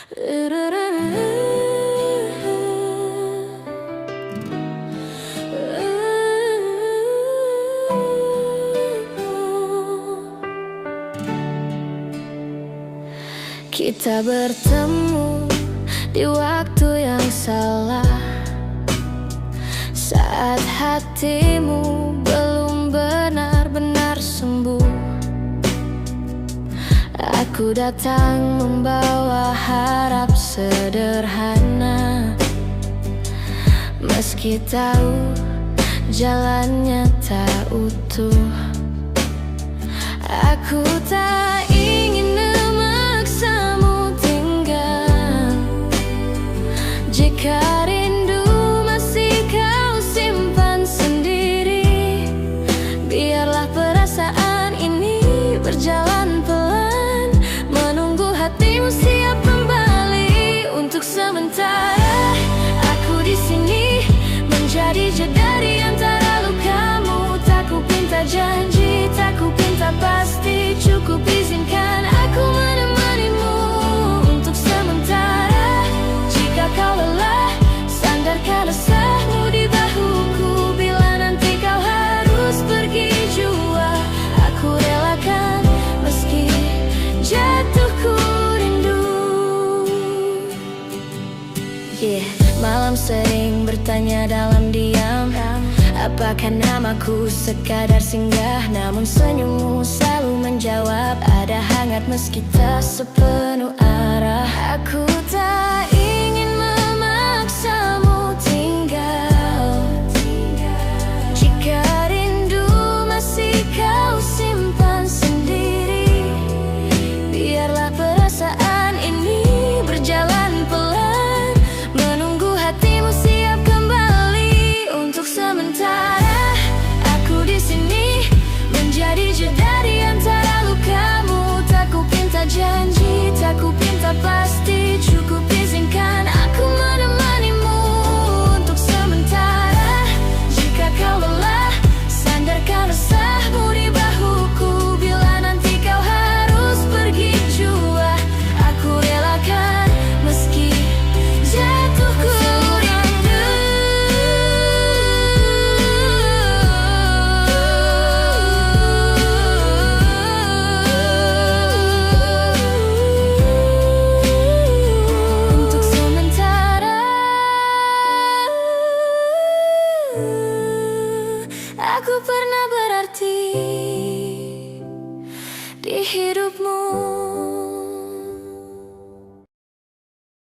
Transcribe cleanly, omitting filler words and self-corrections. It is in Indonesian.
Kita bertemu di waktu yang salah, saat hatimu belum benar-benar sembuh. Aku datang membawa harap sederhana, meski tahu jalannya tak utuh. Aku tak ingin memaksamu tinggal. Jika rindu masih kau simpan sendiri, biarlah perasaan ini berjalan pelan, menunggu hatimu siap kembali. Untuk sementara aku di sini menjadi jeda di antara lukamu. Tak ku pinta janji, tak ku pinta pasti, cukup izinkan aku menemanimu. Untuk sementara, jika kau lelah, sandarkan resahmu di bahuku. Bila nanti kau harus pergi jua, aku relakan meski jatuhku rindu. Malam sering bertanya dalam diam, apakah namaku sekadar singgah. Namun senyummu selalu menjawab, ada hangat meski tak sepenuh